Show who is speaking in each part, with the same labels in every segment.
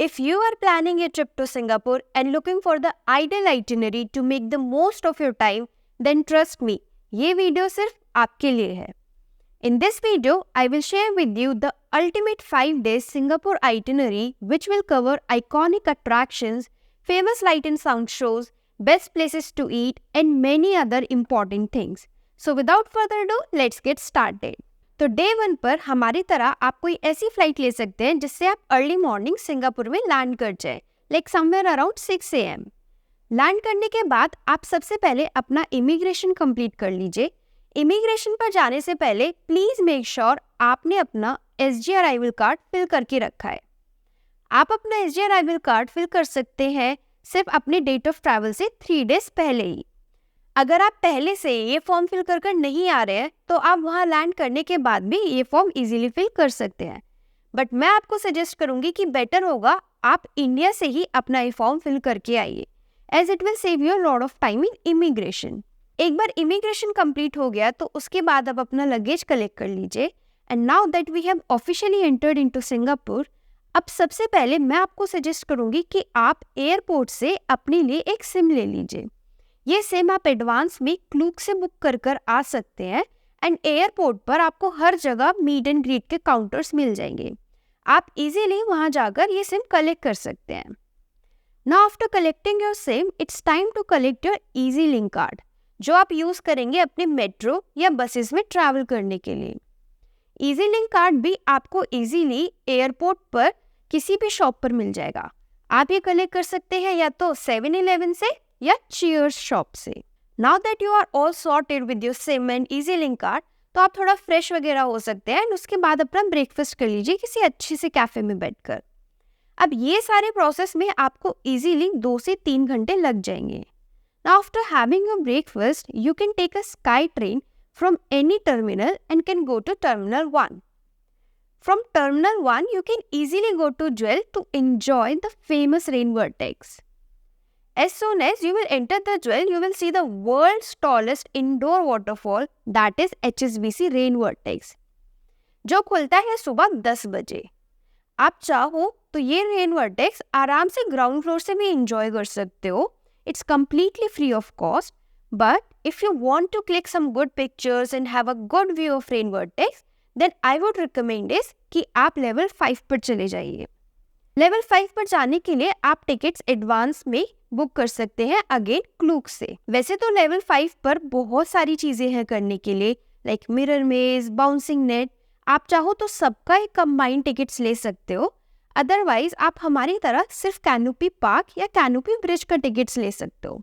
Speaker 1: If you are planning a trip to Singapore and looking for the ideal itinerary to make the most of your time, then trust me, ये video सिर्फ आपके लिए है. In this video, I will share with you the ultimate 5-day Singapore itinerary which will cover iconic attractions, famous light and sound shows, best places to eat and many other important things. So without further ado, let's get started. तो day 1 पर हमारी तरह आप कोई ऐसी flight ले सकते हैं जिससे आप अर्ली मॉर्निंग सिंगापुर में लैंड कर जाए, like somewhere around 6 AM. Land करने के बाद आप सबसे पहले अपना इमिग्रेशन कंप्लीट कर लीजिए. इमिग्रेशन पर जाने से पहले प्लीज मेक श्योर आपने अपना SG अराइवल कार्ड फिल करके रखा है. आप अपना SG अराइवल कार्ड फिल कर सकते हैं सिर्फ अपने डेट ऑफ ट्रैवल से 3 डेज पहले ही. अगर आप पहले से ये फॉर्म फिल कर नहीं आ रहे हैं तो आप वहाँ लैंड करने के बाद भी ये फॉर्म इजीली फिल कर सकते हैं. बट मैं आपको सजेस्ट करूँगी कि बेटर होगा आप इंडिया से ही अपना ये फॉर्म फिल करके आइए, as it will save you lot of time in immigration. एक बार इमिग्रेशन कंप्लीट हो गया तो उसके बाद आप अपना लगेज कलेक्ट कर लीजिए. And now that we have officially entered into Singapore, अब सबसे पहले मैं आपको सजेस्ट करूँगी कि आप एयरपोर्ट से अपने लिए एक सिम ले लीजिए. ये सिम आप एडवांस में क्लूक से बुक कर आ सकते हैं एंड एयरपोर्ट पर आपको हर जगह मीट एंड ग्रीट के काउंटर्स मिल जाएंगे. आप इजीली वहां जाकर ये सिम कलेक्ट कर सकते हैं. Now after collecting your SIM, it's time to collect your EZ link card जो आप यूज करेंगे अपने मेट्रो या बसेस में ट्रैवल करने के लिए. इजी लिंक कार्ड भी आपको इजीली एयरपोर्ट पर किसी भी शॉप पर मिल जाएगा. आप ये कलेक्ट कर सकते हैं या तो 7-Eleven से या चीयर्स शॉप से. Now that you are all sorted with your SIM and EZ link card, तो आप थोड़ा फ्रेश वगैरह हो सकते हैं एंड उसके बाद अपना ब्रेकफास्ट कर लीजिए किसी अच्छे से कैफे में बैठकर. अब ये सारे प्रोसेस में आपको इजीली 2 से 3 घंटे लग जाएंगे. Now after having your breakfast, you can take a sky train from any terminal and can go to terminal 1. From Terminal 1, you can easily go to Jewel to enjoy the famous rain vortex. As soon as you will enter the Jewel, you will see the world's tallest indoor waterfall, that is HSBC rain vortex, जो खुलता है सुबह 10 बजे. आप चाहो तो ये rain vertex आराम से ग्राउंड फ्लोर से भी इंजॉय कर सकते हो. It's completely free of cost, but if you want to click some good pictures and have a good view of Rain Vortex, then I would recommend इस कि आप लेवल 5 पर चले जाइए. लेवल 5 पर जाने के लिए आप टिकट्स एडवांस में बुक कर सकते हैं अगेन क्लूक से. वैसे तो लेवल 5 पर बहुत सारी चीजें हैं करने के लिए, लाइक मिरर मेज, बाउंसिंग नेट. आप चाहो तो सबका एक कंबाइंड टिकट्स ले सकते हो. अदरवाइज आप हमारी तरह सिर्फ कैनोपी पार्क या कैनोपी ब्रिज का टिकट्स ले सकते हो.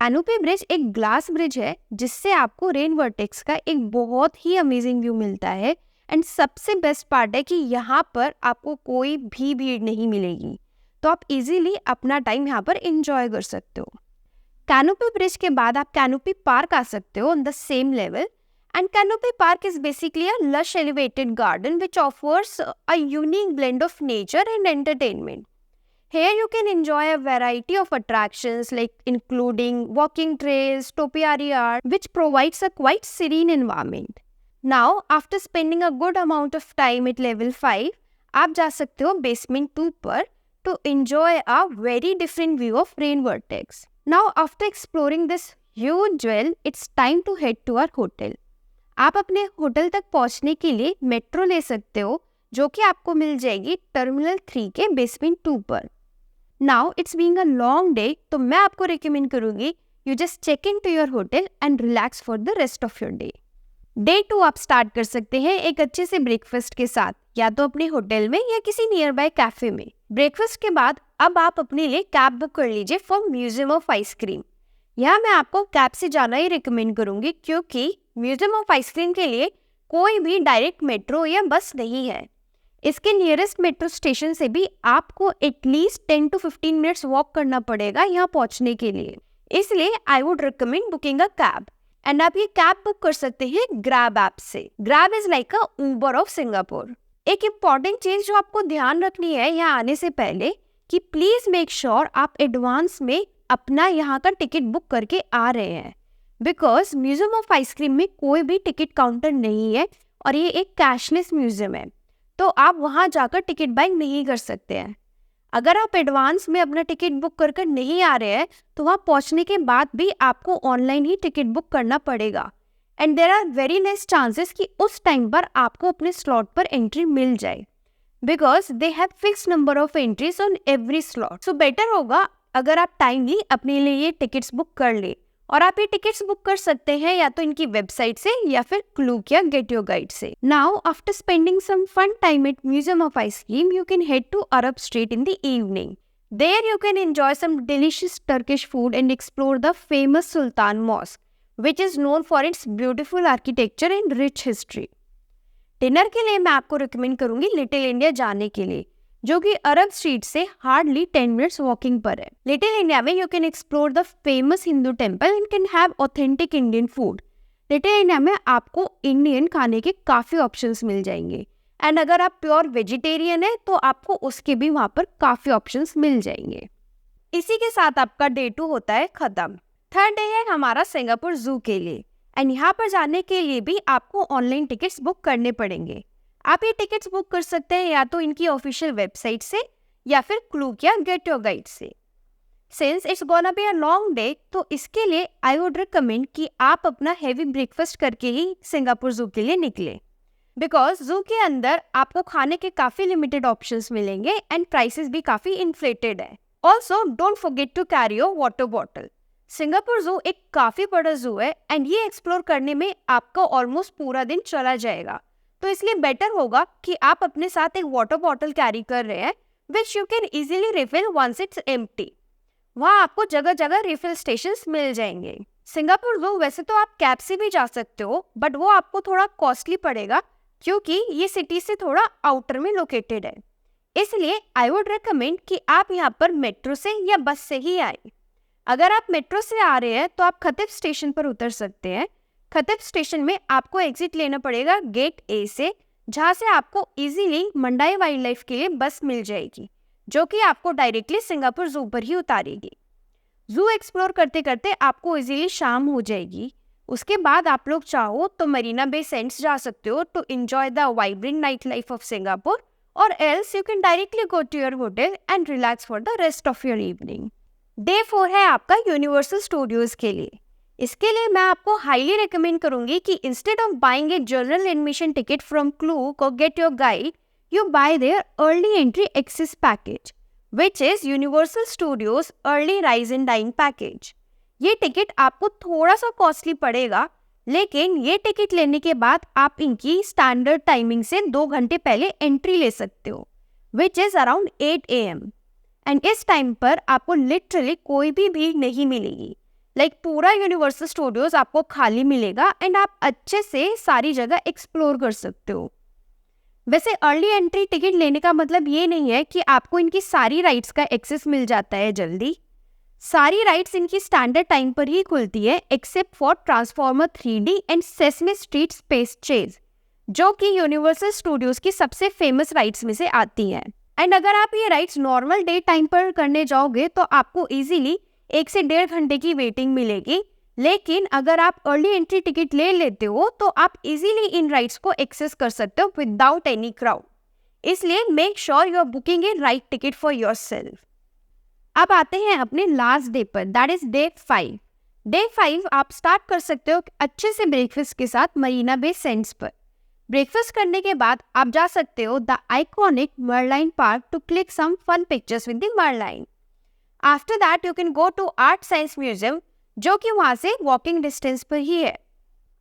Speaker 1: कैनोपी ब्रिज एक ग्लास ब्रिज है जिससे आपको रेन वर्टेक्स का एक बहुत ही अमेजिंग व्यू मिलता है. एंड सबसे बेस्ट पार्ट है कि यहाँ पर आपको कोई भी भीड़ नहीं मिलेगी, तो आप इजीली अपना टाइम यहाँ पर एंजॉय कर सकते हो. कैनोपी ब्रिज के बाद आप कैनोपी पार्क आ सकते हो on the same level. And canopy park is basically a lush elevated garden which offers a unique blend of nature and entertainment. Here you can enjoy a variety of attractions like including walking trails, topiary art, which provides a quite serene environment. Now, after spending a good amount of time at level 5, आप जा सकते हो basement 2 पर to enjoy a very different view of rain vortex. Now, after exploring this huge jewel, it's time to head to our hotel. आप अपने hotel तक पहुंचने के लिए मेट्रो ले सकते हो जो कि आपको मिल जाएगी टर्मिनल 3 के बेसमेंट 2 पर. Now it's being a long day, तो मैं आपको रिकमेंड करूंगी you just check in to your hotel and relax for the rest of your day. Day 2 आप स्टार्ट कर सकते हैं एक अच्छे से ब्रेकफास्ट के साथ, या तो अपने होटल में या किसी नियर बाय कैफे में. ब्रेकफास्ट के बाद अब आप अपने लिए कैब बुक कर लीजिए फॉर म्यूजियम ऑफ आइसक्रीम. यहाँ मैं आपको कैब से जाना ही रिकमेंड करूंगी क्योंकि म्यूजियम ऑफ आइसक्रीम के लिए कोई भी डायरेक्ट मेट्रो या बस नहीं है. इसके नियरेस्ट मेट्रो स्टेशन से भी आपको एटलीस्ट 10 to 15 मिनट्स वॉक करना पड़ेगा यहाँ पहुँचने के लिए. इसलिए आई would recommend booking a cab. And आप ये कैब बुक कर सकते हैं ग्रैब ऐप से. Grab is like a Uber of Singapore. एक इम्पॉर्टेंट चीज जो आपको ध्यान रखनी है यहाँ आने से पहले कि प्लीज मेक श्योर आप एडवांस में अपना यहाँ का टिकट बुक करके आ रहे हैं, बिकॉज म्यूजियम ऑफ आइसक्रीम में कोई भी टिकट काउंटर नहीं है और ये एक कैशलेस म्यूजियम है, तो आप वहाँ जाकर टिकट बाय नहीं कर सकते हैं. अगर आप एडवांस में अपना टिकट बुक कर नहीं आ रहे हैं तो वहाँ पहुँचने के बाद भी आपको ऑनलाइन ही टिकट बुक करना पड़ेगा and there are very less chances कि उस टाइम पर आपको अपने स्लॉट पर एंट्री मिल जाए because they have fix number of entries on every slot. So better होगा अगर आप टाइमली अपने लिए ये टिकट्स बुक कर ले और आप ये टिकट्स बुक कर सकते हैं या तो इनकी वेबसाइट से या फिर क्लूक या गेट योर गाइड से। Now after spending some fun time at museum of ice cream you can head to Arab Street in the evening. There you can enjoy some delicious Turkish food and explore the famous Sultan Mosque, which is known for its beautiful architecture and rich history. Dinner के लिए मैं आपको recommend करूंगी little India जाने के लिए, जो कि अरब स्ट्रीट से हार्डली 10 मिनट्स वॉकिंग पर है। लिटिल इंडिया में you can explore the famous Hindu temple and can have authentic Indian food. Little India में आपको इंडियन खाने के काफ़ी ऑप्शंस मिल जाएंगे एंड अगर आप प्योर वेजिटेरियन है तो आपको उसके भी वहाँ पर काफ़ी ऑप्शंस मिल जाएंगे। इसी के साथ आपका डे 2 होता है ख़त्म। थर्ड डे है हमारा सिंगापुर जू के लिए एंड यहाँ पर जाने के लिए भी आपको ऑनलाइन टिकट्स बुक करने पड़ेंगे। आप ये टिकट्स बुक कर सकते हैं या तो इनकी ऑफिशियल वेबसाइट से या फिर क्लूक या गेट योर गाइड से। Since it's gonna be a long day तो इसके लिए आई वुड रिकमेंड कि आप अपना हैवी ब्रेकफास्ट करके ही सिंगापुर जू के लिए निकले बिकॉज जू के अंदर आपको खाने के काफ़ी लिमिटेड ऑप्शंस मिलेंगे एंड प्राइसेस भी काफ़ी इन्फ्लेटेड है। Also don't forget to carry your water bottle. Singapore Zoo एक काफ़ी बड़ा जू है एंड ये एक्सप्लोर करने में आपका ऑलमोस्ट पूरा दिन चला जाएगा, तो इसलिए बेटर होगा कि आप अपने साथ एक वाटर बॉटल कैरी कर रहे हैं which you can easily refill once it's empty. वहाँ आपको जगह जगह रिफिल स्टेशंस मिल जाएंगे। सिंगापुर जू वैसे तो आप कैब से भी जा सकते हो बट वो आपको थोड़ा कॉस्टली पड़ेगा क्योंकि ये सिटी से थोड़ा आउटर में लोकेटेड है, इसलिए आई वुड रिकमेंड कि आप यहाँ पर मेट्रो से या बस से ही आए। अगर आप मेट्रो से आ रहे हैं तो आप खतिब स्टेशन पर उतर सकते हैं। खतिब स्टेशन में आपको एग्जिट लेना पड़ेगा गेट ए से, जहाँ से आपको इजीली मंडाई वाइल्ड लाइफ के लिए बस मिल जाएगी जो कि आपको डायरेक्टली सिंगापुर जू पर ही उतारेगी। जू एक्सप्लोर करते करते आपको इजीली शाम हो जाएगी। उसके बाद आप लोग चाहो तो मरीना बे सैंड्स जा सकते हो to enjoy the vibrant night life of Singapore और else you can directly go to your hotel and relax for the rest of your evening. Day 4 है आपका यूनिवर्सल स्टूडियोज के लिए। इसके लिए मैं आपको हाईली रिकमेंड करूंगी कि instead of buying a general admission ticket from Klook और get your guide you buy their early entry access package, which is Universal Studios Early Rise and Dine Package. ये टिकट आपको थोड़ा सा costly पड़ेगा, लेकिन ये टिकट लेने के बाद आप इनकी स्टैंडर्ड टाइमिंग से 2 घंटे पहले एंट्री ले सकते हो, which is around 8 AM. And इस टाइम पर आपको लिटरली कोई भी भीड़ नहीं मिलेगी। पूरा यूनिवर्सल स्टूडियोज आपको खाली मिलेगा एंड आप अच्छे से सारी जगह एक्सप्लोर कर सकते हो। वैसे अर्ली एंट्री टिकट लेने का मतलब ये नहीं है कि आपको इनकी सारी राइड्स का एक्सेस मिल जाता है जल्दी। सारी राइड्स इनकी स्टैंडर्ड टाइम पर ही खुलती है except for transformer 3D and sesame street space chase, जो कि यूनिवर्सल स्टूडियोज की सबसे फेमस राइड्स में से आती हैं। एंड अगर आप ये राइड्स नॉर्मल डे टाइम पर करने जाओगे तो आपको इजीली 1 से 1.5 घंटे की वेटिंग मिलेगी, लेकिन अगर आप अर्ली एंट्री टिकट ले लेते हो तो आप इजीली इन राइड्स को एक्सेस कर सकते हो विदाउट एनी क्राउड। इसलिए make sure you are booking a right ticket for yourself. अब आते हैं अपने लास्ट डे पर, दैट इज डे 5। डे 5 आप स्टार्ट कर सकते हो अच्छे से ब्रेकफास्ट के साथ मरीना बे सैंड्स पर। ब्रेकफास्ट करने के बाद आप जा सकते हो the iconic Merlion park to click some fun pictures with the Merlion. After that you can go to Art science Museum, जो कि वहाँ से वॉकिंग डिस्टेंस पर ही है।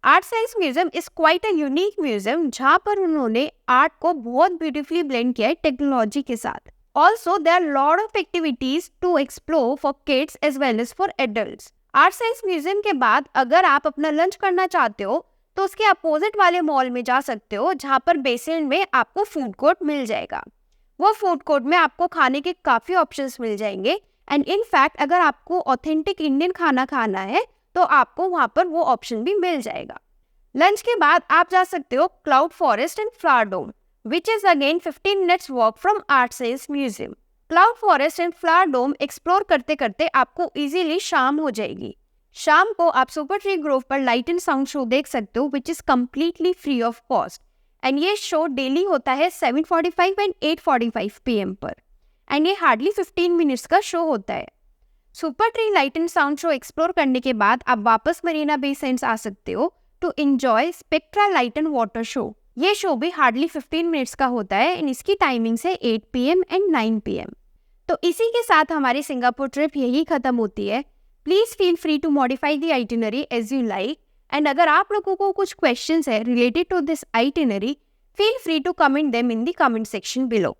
Speaker 1: Art science Museum is quite a unique museum, जहाँ पर उन्होंने आर्ट को बहुत ब्यूटीफुली ब्लेंड किया है टेक्नोलॉजी के साथ। Also there are lot of activities to explore for kids as well as for adults. Art science museum के बाद अगर आप अपना लंच करना चाहते हो तो उसके अपोजिट वाले मॉल में जा सकते हो, जहाँ पर बेसमेंट में आपको फूड कोर्ट मिल जाएगा। वो फूड कोर्ट में आपको खाने के काफ़ी ऑप्शंस मिल जाएंगे एंड इन फैक्ट अगर आपको ऑथेंटिक इंडियन खाना खाना है तो आपको वहाँ पर वो ऑप्शन भी मिल जाएगा। लंच के बाद आप जा सकते हो Cloud Forest and Flower Dome, which is again 15 minutes walk from art science museum. Cloud Forest and Flower Dome explore करते करते आपको इजीली शाम हो जाएगी। शाम को आप सुपर ट्री ग्रोव पर लाइट एंड साउंड शो देख सकते हो, which is completely free of cost. And ये शो डेली होता है 7:45 एंड 8:45 PM पर। एंड ये हार्डली 15 मिनट्स का शो होता है। Super tree light and sound show explore करने के बाद आप वापस मरीना बे सैंड्स आ सकते हो to enjoy Spectra light and water show. ये शो भी हार्डली 15 मिनट्स का होता है एंड इसकी टाइमिंग्स है 8 PM एंड 9 PM। तो इसी के साथ हमारी सिंगापुर ट्रिप यही खत्म होती है। Please feel free to modify the itinerary as you like, and अगर आप लोगों को कुछ क्वेश्चंस है related to this itinerary, feel free to comment them in the comment section below.